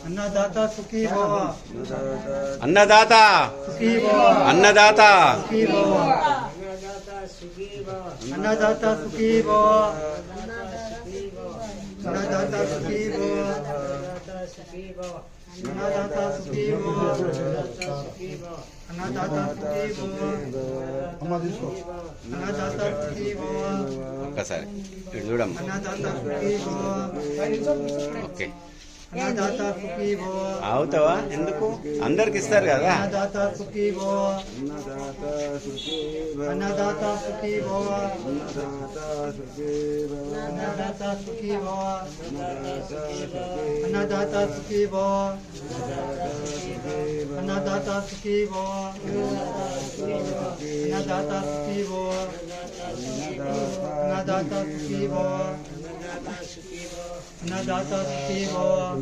अन्नदाता सुखी भव। अन्नदाता सुखी भव। अन्नदाता सुखी भव। अन्नदाता सुखी भव। अन्नदाता सुखी भव। अन्नदाता सुखी भव। अन्नदाता सुखी भव। अन्नदाता सुखी भव। ఒక్కసారి ఇటు చూడమ్మా. अन्नदाता सुखी भव। ఓకే अन्नदाता सुखी भव। అవుతావా? ఎందుకు అందరికి ఇస్తారు కదా. अन्नदाता सुखी भव। अन्नदाता सुखी भव। अन्नदाता सुखी भव। अन्नदाता सुखी भव। अन्नदाता सुखी भव। अन्नदाता सुखी भव। अन्नदाता सुखी भव। अन्नदाता सुखी भव।